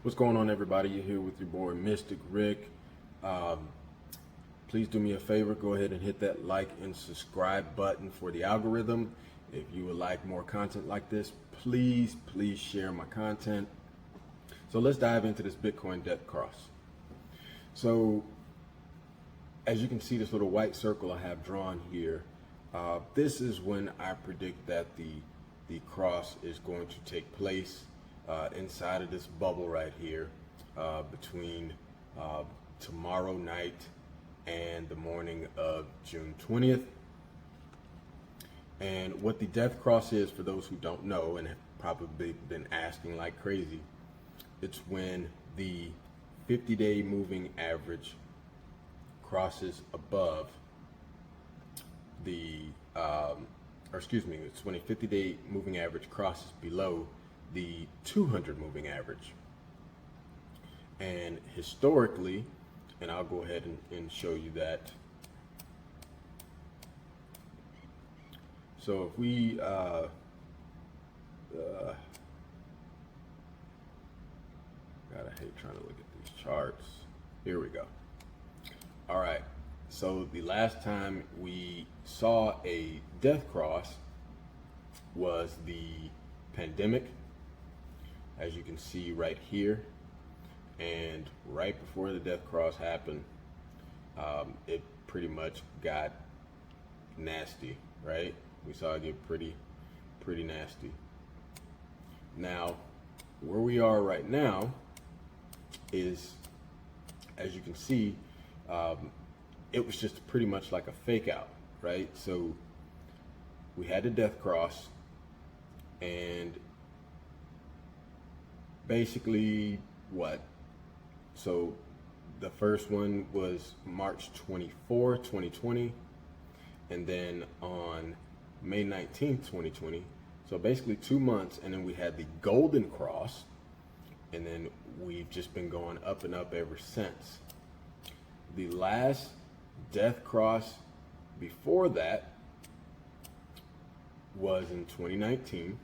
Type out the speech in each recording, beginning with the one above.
What's going on, everybody? You're here with your boy Mystic Rick. Please do me a favor, go ahead and hit that like and subscribe button for the algorithm. If you would like more content like this, please share my content. So let's dive into this Bitcoin death cross. So as you can see, this little white circle I have drawn here, this is when I predict that the cross is going to take place inside of this bubble right here between tomorrow night and the morning of June 20th. And what the death cross is, for those who don't know and have probably been asking like crazy, it's when the 50-day moving average crosses above the, it's when a 50-day moving average crosses below the 200 moving average. And historically, and I'll go ahead and show you that. So if we gotta hate trying to look at these charts. Here we go. All right, so the last time we saw a death cross was the pandemic, as you can see right here. And right before the death cross happened, it pretty much got nasty, right? We saw it get pretty nasty. Now, where we are right now is, as you can see, it was just pretty much like a fake out, right? So we had the death cross, and basically what? So the first one was March 24, 2020, and then on May 19th, 2020. So basically 2 months, and then we had the golden cross, and then we've just been going up and up ever since. The last death cross before that was in 2019.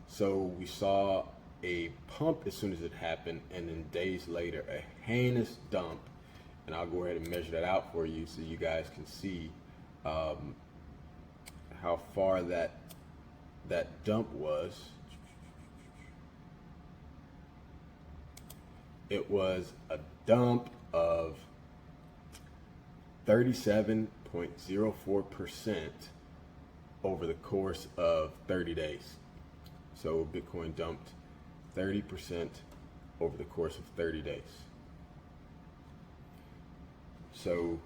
So we saw a pump as soon as it happened, and then days later a heinous dump. And I'll go ahead and measure that out for you so you guys can see how far that dump was. It was a dump of 37.04% over the course of 30 days. So Bitcoin dumped 30% over the course of 30 days. So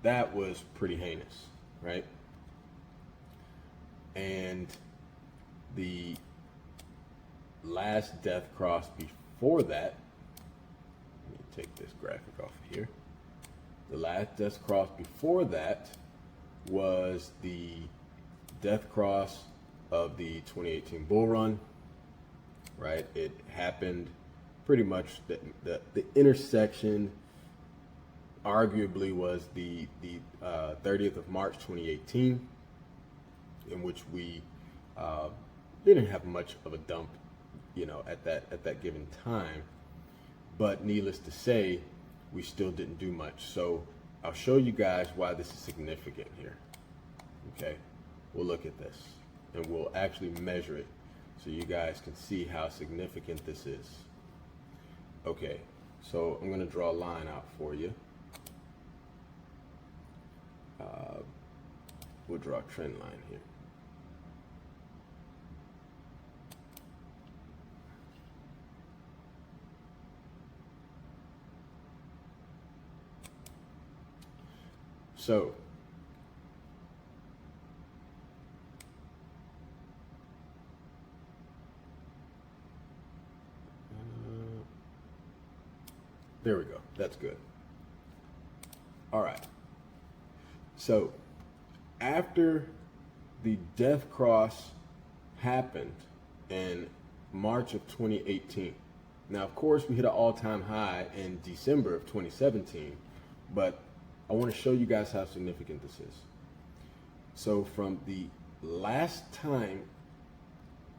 that was pretty heinous, right? And the last death cross before that, let me take this graphic off of here. The last death cross before that was the death cross of the 2018 bull run, right? It happened pretty much, the intersection arguably was the 30th of March 2018, in which we didn't have much of a dump, at that given time. But needless to say, we still didn't do much. So I'll show you guys why this is significant here. Okay, we'll look at this and we'll actually measure it so you guys can see how significant this is. Okay, so I'm going to draw a line out for you. We'll draw a trend line here. So there we go. That's good. All right. So after the death cross happened in March of 2018, now of course we hit an all-time high in December of 2017, but I want to show you guys how significant this is. So from the last time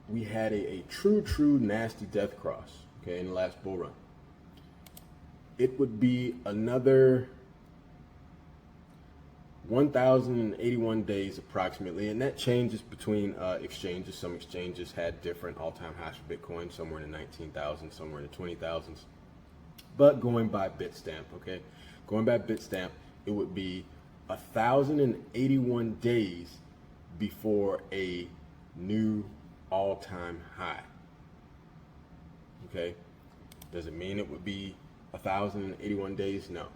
we had a true nasty death cross, okay, in the last bull run. It would be another 1,081 days approximately, and that changes between exchanges. Some exchanges had different all-time highs for Bitcoin, somewhere in the 19,000s, somewhere in the 20,000s. But going by Bitstamp, okay, going by Bitstamp, it would be 1,081 days before a new all-time high. Okay, does it mean it would be 1,081 days? No.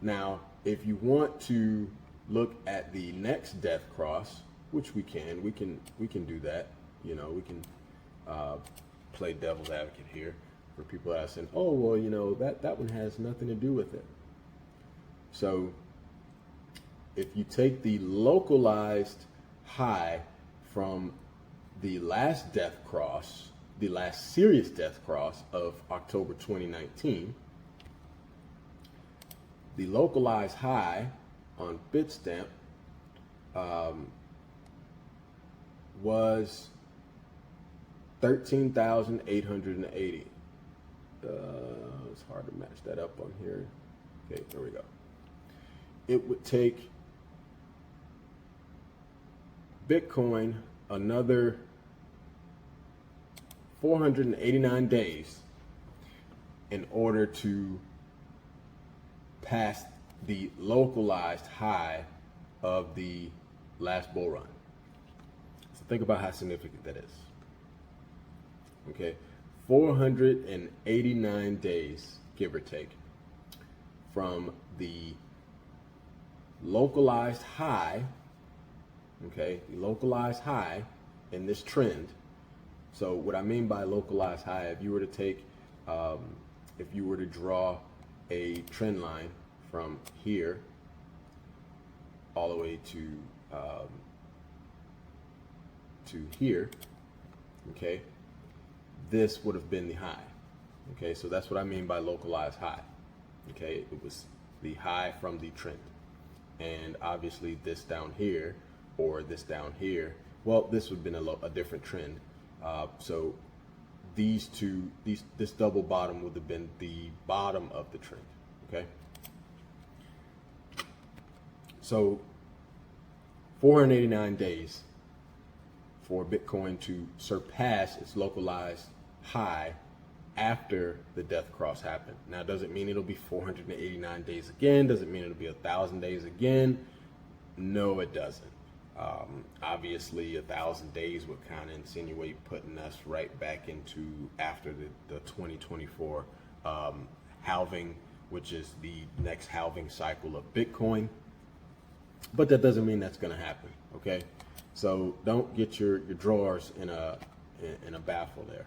Now, if you want to look at the next death cross, which we can do that. You know, we can play devil's advocate here for people that are saying, oh, well, you know, that one has nothing to do with it. So if you take the localized high from the last death cross, the last serious death cross of October 2019, the localized high on Bitstamp was 13,880. It's hard to match that up on here. Okay, there we go. It would take Bitcoin another 489 days in order to pass the localized high of the last bull run. So think about how significant that is. Okay, 489 days, give or take, from the localized high, okay, the localized high in this trend. So what I mean by localized high, if you were to take, if you were to draw a trend line from here all the way to here, okay, this would have been the high. Okay, so that's what I mean by localized high. Okay, it was the high from the trend. And obviously this down here or this down here, well, this would have been a different trend. So these two, this double bottom would have been the bottom of the trend. Okay, so 489 days for Bitcoin to surpass its localized high after the death cross happened. Now, does it mean it'll be 489 days again? Does it mean it'll be 1,000 days again? No, it doesn't. Obviously, 1,000 days would kind of insinuate putting us right back into after the 2024 halving, which is the next halving cycle of Bitcoin. But that doesn't mean that's going to happen. Okay, so don't get your drawers in a baffle there.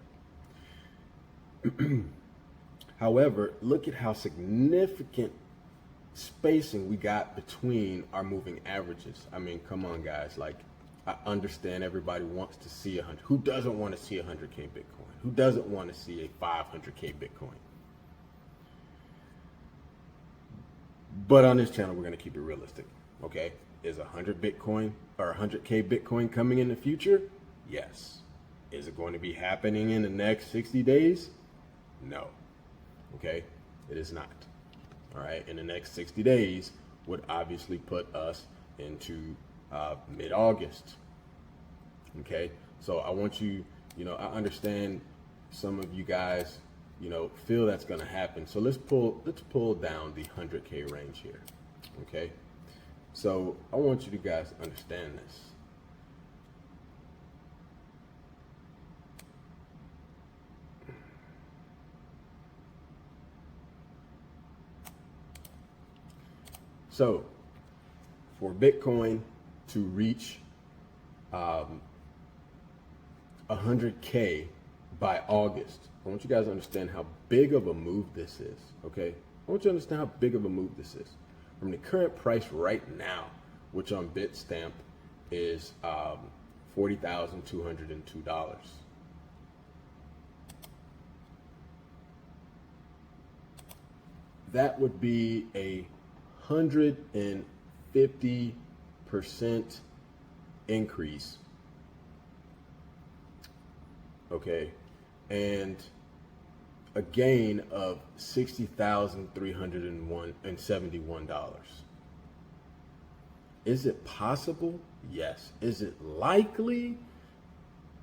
However, look at how significant spacing we got between our moving averages. I mean, come on, guys. Like, I understand everybody wants to see 100. Who doesn't want to see 100K Bitcoin? Who doesn't want to see a 500K Bitcoin? But on this channel, we're going to keep it realistic. Okay, is 100 Bitcoin or 100K Bitcoin coming in the future? Yes. Is it going to be happening in the next 60 days? No. Okay, it is not. All right, in the next 60 days would obviously put us into mid-August. Okay, so I want you, I understand some of you guys, feel that's going to happen. So let's pull down the 100K range here. Okay, so I want you guys to understand this. So for Bitcoin to reach 100K by August, I want you guys to understand how big of a move this is, okay? I want you to understand how big of a move this is. From the current price right now, which on Bitstamp is $40,202. That would be a 150% increase. Okay, and a gain of $60,371. Is it possible? Yes. Is it likely?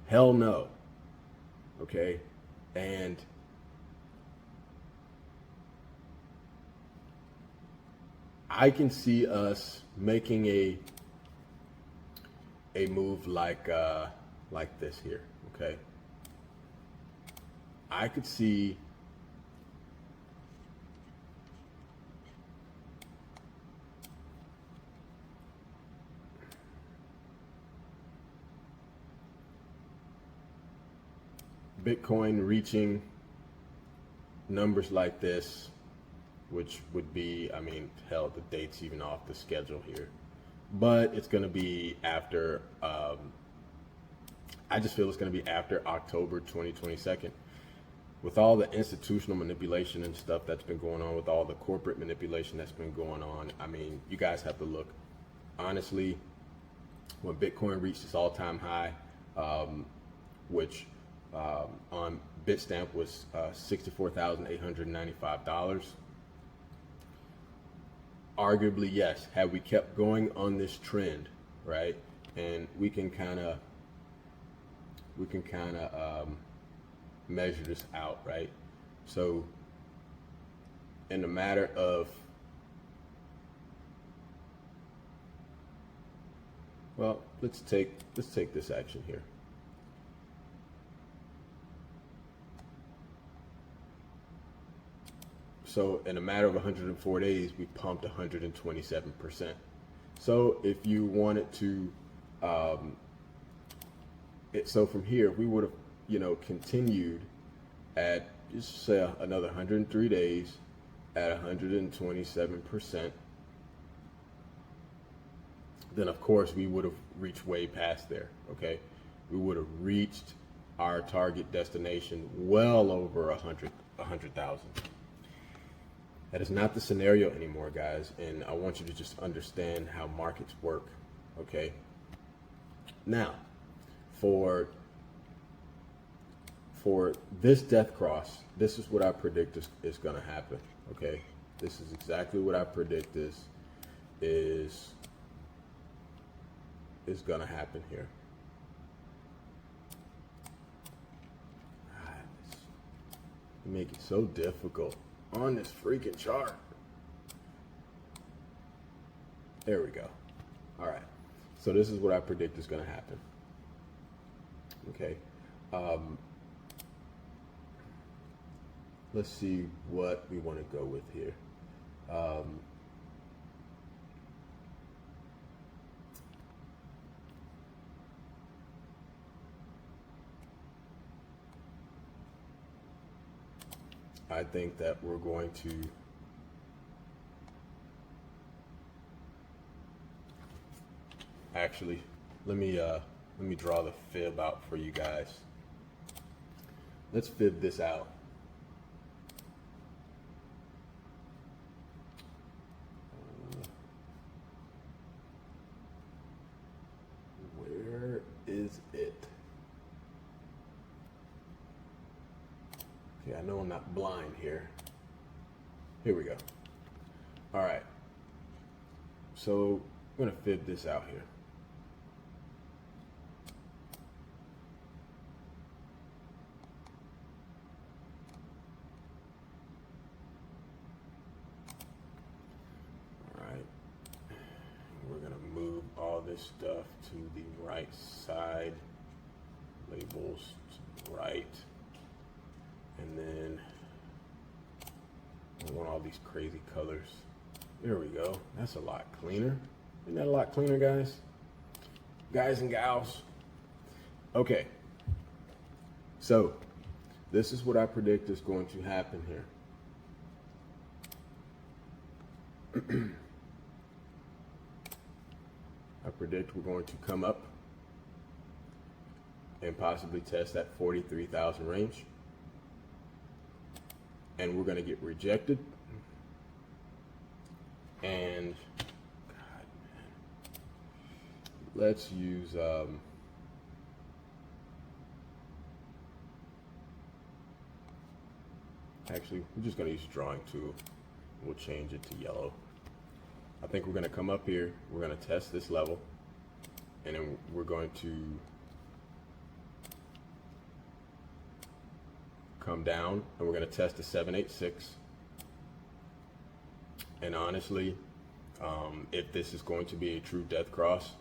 Hell no. Okay. And I can see us making a move like this here. Okay. I could see Bitcoin reaching numbers like this, which would be, I mean, hell, the date's even off the schedule here, but it's going to be after, I just feel it's going to be after October 2022. With all the institutional manipulation and stuff that's been going on, with all the corporate manipulation that's been going on, I mean, you guys have to look. Honestly, when Bitcoin reached its all-time high, which on Bitstamp was $64,895, arguably, yes, had we kept going on this trend, right, and we can kind of measure this out, right? So in a matter of, well, let's take this action here. So in a matter of 104 days, we pumped 127%. So if you wanted to, so from here, we would have, continued at, just say, another 103 days at 127%. Then of course we would have reached way past there. Okay, we would have reached our target destination well over 100,000. That is not the scenario anymore, guys, and I want you to just understand how markets work. Okay, now for this death cross, this is what I predict is going to happen. Okay, this is exactly what I predict is going to happen here. You make it so difficult on this freaking chart. There we go. All right, so this is what I predict is going to happen. Okay. Let's see what we want to go with here. I think that we're going to actually, let me draw the fib out for you guys. Let's fib this out. Where is it? Okay, I know I'm not blind here. Here we go. All right. So I'm gonna fib this out here. This stuff to the right side, labels to the right, and then I want all these crazy colors. There we go. That's a lot cleaner. Isn't that a lot cleaner, guys? Guys and gals. Okay. So this is what I predict is going to happen here. I predict we're going to come up and possibly test that 43,000 range. And we're going to get rejected. And God, man. Let's use Actually, we're just going to use a drawing tool. We'll change it to yellow. I think we're going to come up here. We're going to test this level. And then we're going to come down and we're going to test the 786. And honestly, if this is going to be a true death cross,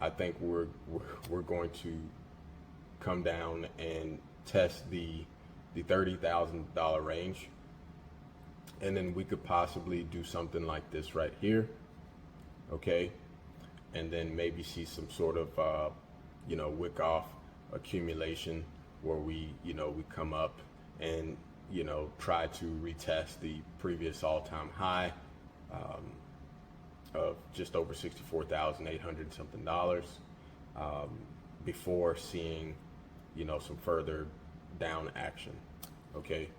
I think we're going to come down and test the $30,000 range, and then we could possibly do something like this right here, okay, and then maybe see some sort of wick off accumulation where we come up and try to retest the previous all-time high of just over $64,800 something before seeing some further down action. Okay.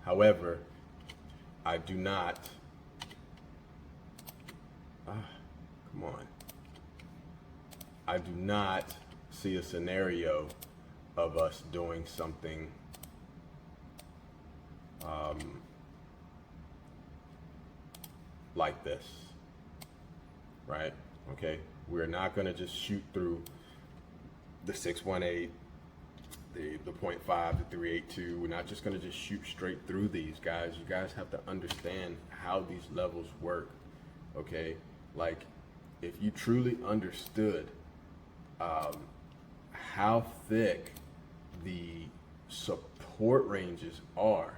However, I do not. Come on. I do not see a scenario of us doing something like this, right? Okay. We're not going to just shoot through the 618, the 0.5, the 382. We're not just going to just shoot straight through these, guys. You guys have to understand how these levels work, okay? Like, if you truly understood how thick the support ranges are,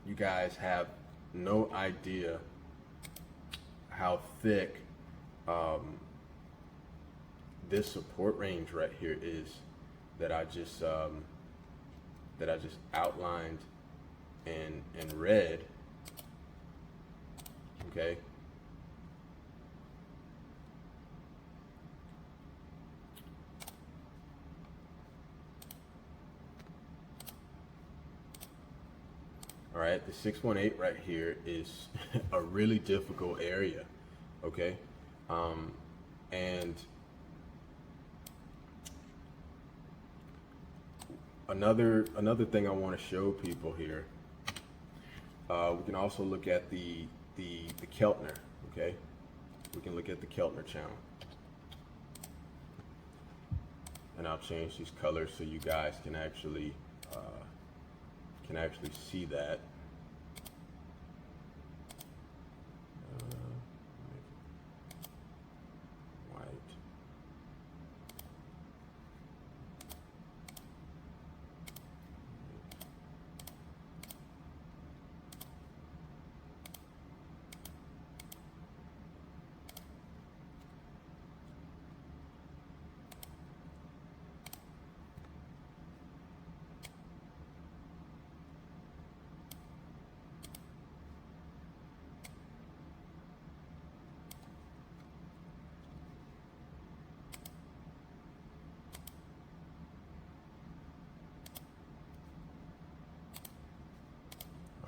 you guys have no idea how thick this support range right here is that I just outlined in red. Okay. All right, the 618 right here is a really difficult area, okay? And another thing I want to show people here, we can also look at the Keltner, okay? We can look at the Keltner channel. And I'll change these colors so you guys can actually see that. White.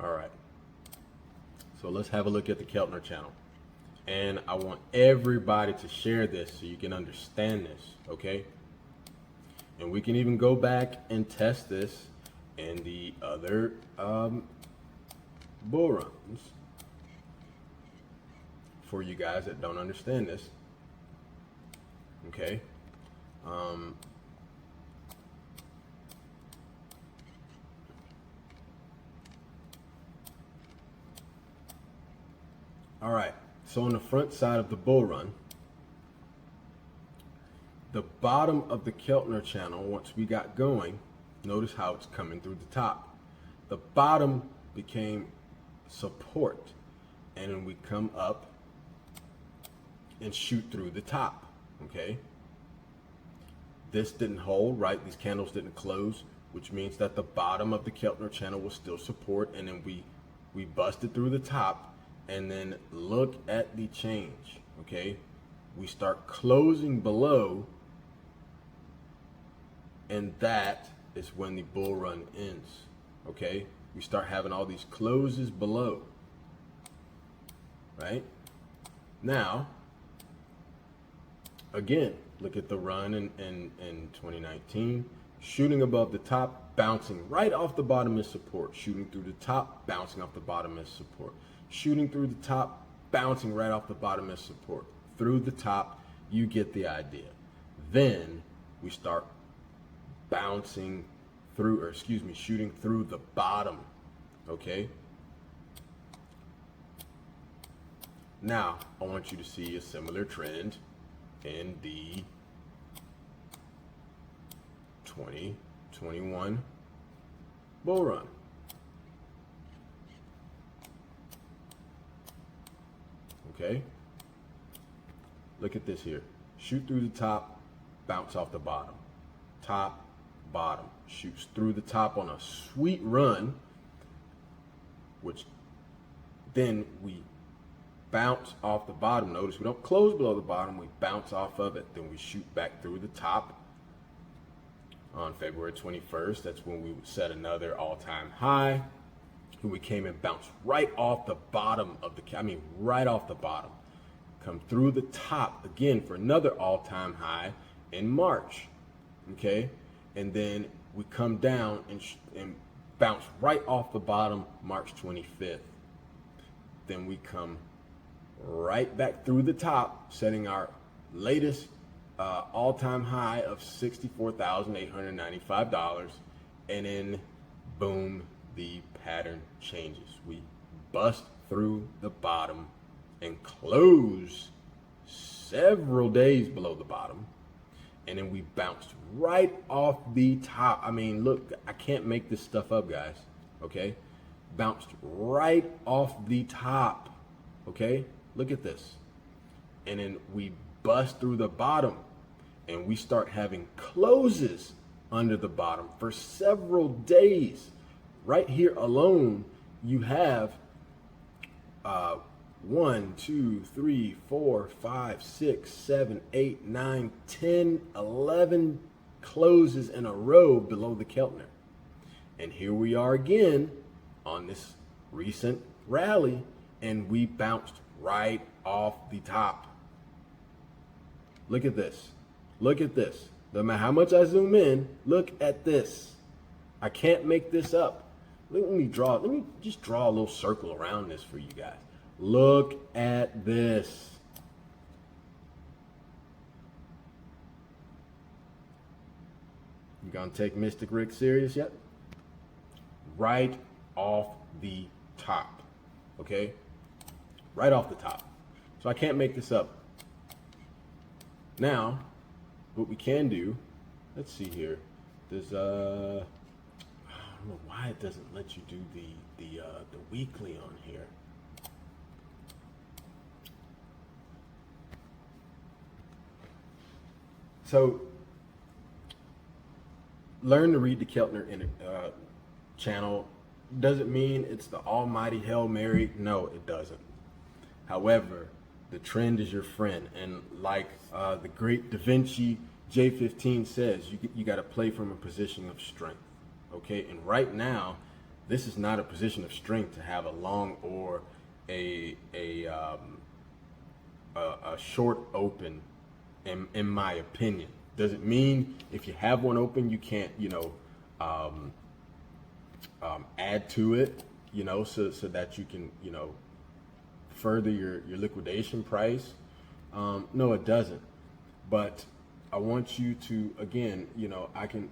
All right, so let's have a look at the Keltner channel. And I want everybody to share this so you can understand this, okay? And we can even go back and test this in the other bull runs for you guys that don't understand this, okay? All right, so on the front side of the bull run, the bottom of the Keltner channel, once we got going, notice how it's coming through the top. The bottom became support, and then we come up and shoot through the top, okay? This didn't hold, right? These candles didn't close, which means that the bottom of the Keltner channel was still support, and then we busted through the top. And then look at the change, okay? We start closing below, and that is when the bull run ends, okay? We start having all these closes below, right? Now, again, look at the run in 2019, shooting above the top, bouncing right off the bottom is support, shooting through the top, bouncing off the bottom is support, shooting through the top, bouncing right off the bottom is support. Through the top, you get the idea. Then we start bouncing through, or excuse me, shooting through the bottom, okay? Now, I want you to see a similar trend in the 2021 bull run. Okay? Look at this here. Shoot through the top, bounce off the bottom. Top, bottom. Shoots through the top on a sweet run, which then we bounce off the bottom. Notice we don't close below the bottom, we bounce off of it. Then we shoot back through the top on February 21st. That's when we would set another all-time high. And we came and bounced right off the bottom of the, right off the bottom. Come through the top again for another all-time high in March, okay? And then we come down and bounce right off the bottom March 25th. Then we come right back through the top, setting our latest all-time high of $64,895, and then boom, the pattern changes. We bust through the bottom and close several days below the bottom, and then we bounced right off the top. Look, I can't make this stuff up, guys, okay? Bounced right off the top, okay? Look at this. And then we bust through the bottom, and we start having closes under the bottom for several days. Right here alone, you have 1, 2, 3, 4, 5, 6, 7, 8, 9, 10, 11 closes in a row below the Keltner. And here we are again on this recent rally, and we bounced right off the top. Look at this. Look at this. No matter how much I zoom in, look at this. I can't make this up. Let me just draw a little circle around this for you guys. Look at this. You gonna take Mystic Rick serious yet? Right off the top, okay? Right off the top. So I can't make this up. Now, what we can do, let's see here. There's I don't know why it doesn't let you do the weekly on here. So learn to read the Keltner channel. Doesn't mean it's the almighty Hail Mary. No, it doesn't. However, the trend is your friend. And like the great Da Vinci J15 says, you got to play from a position of strength. Okay, and right now, this is not a position of strength to have a long or a short open, in my opinion. Doesn't mean if you have one open, you can't, add to it, so that you can, further your liquidation price. No, it doesn't. But I want you to, again,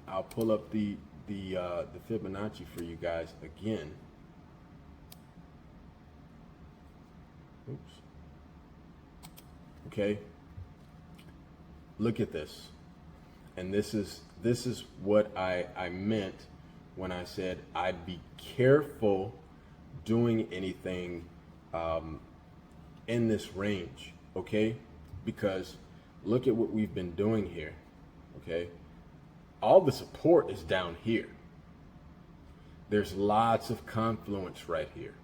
I'll pull up the Fibonacci for you guys again. Oops. Okay. Look at this. And this is what I meant when I said I'd be careful doing anything in this range, okay? Because look at what we've been doing here, okay? All the support is down here. There's lots of confluence right here,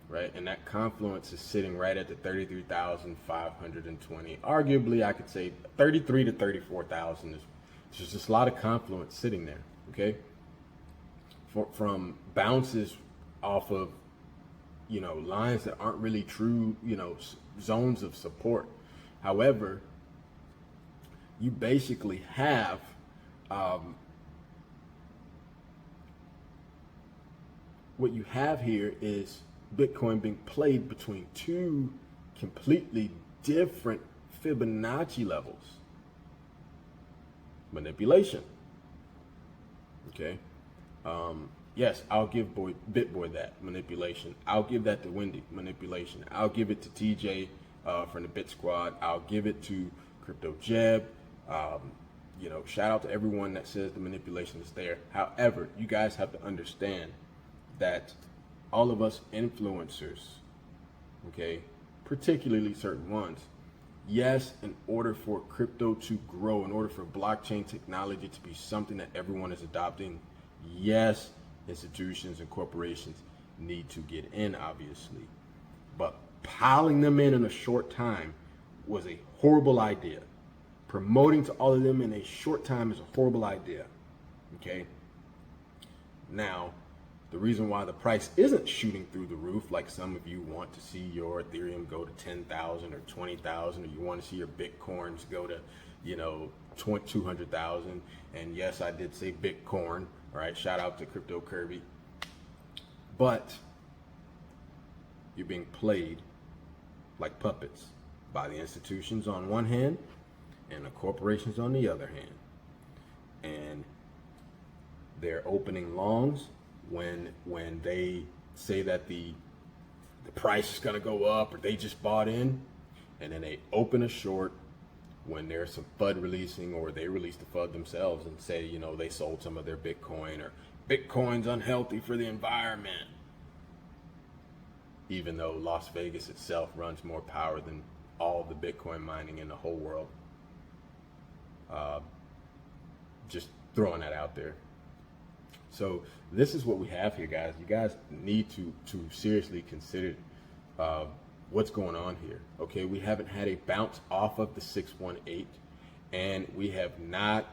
right? And that confluence is sitting right at the 33,520. Arguably, I could say 33 to 34,000. There's just a lot of confluence sitting there, okay? From bounces off of, lines that aren't really true, zones of support. However, you basically have what you have here is Bitcoin being played between two completely different Fibonacci levels. Manipulation. Okay. Yes, I'll give BitBoy that manipulation. I'll give that to Wendy, manipulation. I'll give it to TJ from the Bit Squad. I'll give it to Crypto Jeb. You know, shout out to everyone that says the manipulation is there. However, you guys have to understand that all of us influencers, okay, particularly certain ones, yes, in order for crypto to grow, in order for blockchain technology to be something that everyone is adopting, yes, institutions and corporations need to get in, obviously. But piling them in a short time was a horrible idea. Promoting to all of them in a short time is a horrible idea. Okay? Now, the reason why the price isn't shooting through the roof, like some of you want to see your Ethereum go to 10,000 or 20,000, or you want to see your Bitcoins go to, you know, 200,000. And yes, I did say Bitcoin. All right, shout out to Crypto Kirby. But you're being played like puppets by the institutions on one hand and the corporations on the other hand. And they're opening longs when they say that the price is going to go up, or they just bought in, and then they open a short when there's some FUD releasing, or they release the FUD themselves and say, you know, they sold some of their Bitcoin, or Bitcoin's unhealthy for the environment, even though Las Vegas itself runs more power than all the Bitcoin mining in the whole world. Just throwing that out there. So this is what we have here, guys. You guys need to seriously consider what's going on here. Okay, we haven't had a bounce off of the 618, and we have not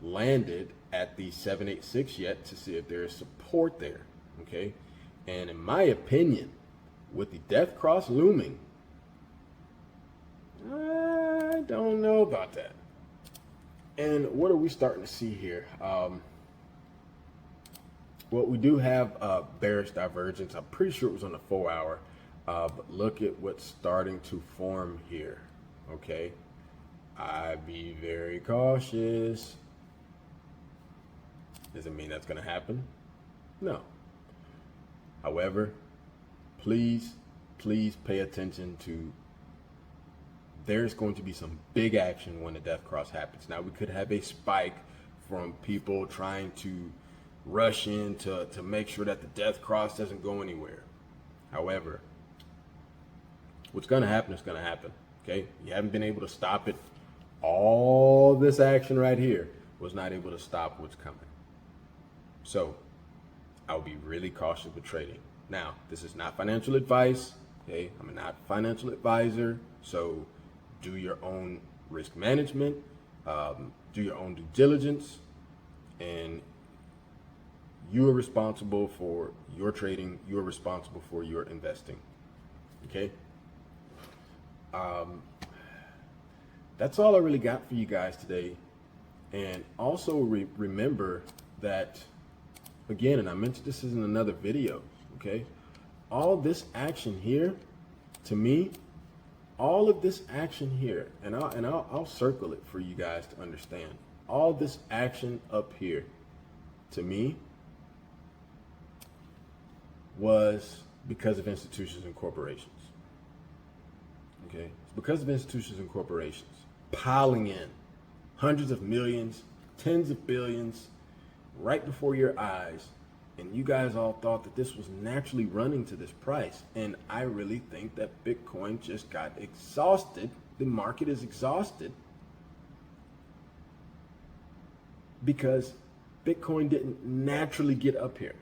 landed at the 786 yet to see if there is support there. Okay, and in my opinion, with the death cross looming, I don't know about that. And what are we starting to see here? Well, we do have bearish divergence. I'm pretty sure it was on the 4 hour. But look at what's starting to form here. Okay, I'd be very cautious. Does it mean that's going to happen? No. However, please pay attention to, there's going to be some big action when the death cross happens. Now, we could have a spike from people trying to rush in to make sure that the death cross doesn't go anywhere. However, what's going to happen is going to happen. Okay, you haven't been able to stop it. All this action right here was not able to stop what's coming. So I'll be really cautious with trading. Now, this is not financial advice. Okay, I'm not a financial advisor, so do your own risk management, do your own due diligence, and you are responsible for your trading. You are responsible for your investing. Okay. That's all I really got for you guys today. And also remember that, again, and I mentioned this in another video, okay? All this action here, to me, all of this action here, and I'll circle it for you guys to understand. All this action up here, to me, was because of institutions and corporations. Okay, it's because of institutions and corporations piling in hundreds of millions, tens of billions, right before your eyes, and you guys all thought that this was naturally running to this price. And I really think that Bitcoin just got exhausted. The market is exhausted because Bitcoin didn't naturally get up here.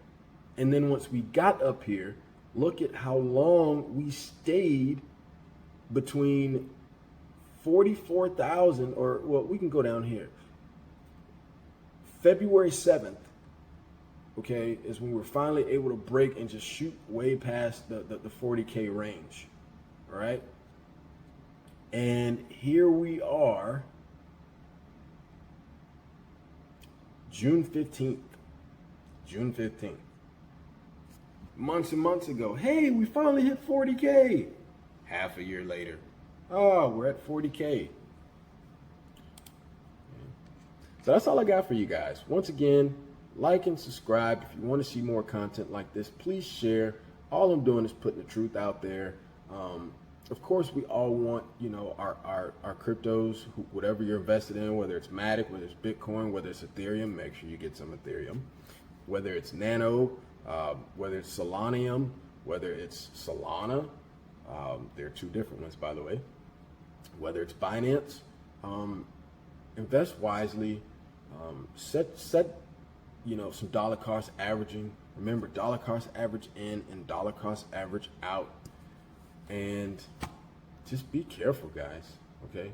And then once we got up here, look at how long we stayed between 44,000, or, well, we can go down here. February 7th, okay, is when we're finally able to break and just shoot way past the 40K range, all right? And here we are June 15th. June 15th. Months and months ago, hey, we finally hit 40K. Half a year later, oh, we're at 40K. So that's all I got for you guys. Once again, like and subscribe. If you want to see more content like this, please share. All I'm doing is putting the truth out there. Of course, we all want, you know, our cryptos, whatever you're invested in, whether it's Matic, whether it's Bitcoin, whether it's Ethereum, make sure you get some Ethereum. Whether it's Nano, whether it's Solanium, whether it's Solana, there are two different ones, by the way. Whether it's Binance, invest wisely. Set you know, some dollar cost averaging. Remember, dollar cost average in and dollar cost average out. And just be careful, guys. Okay.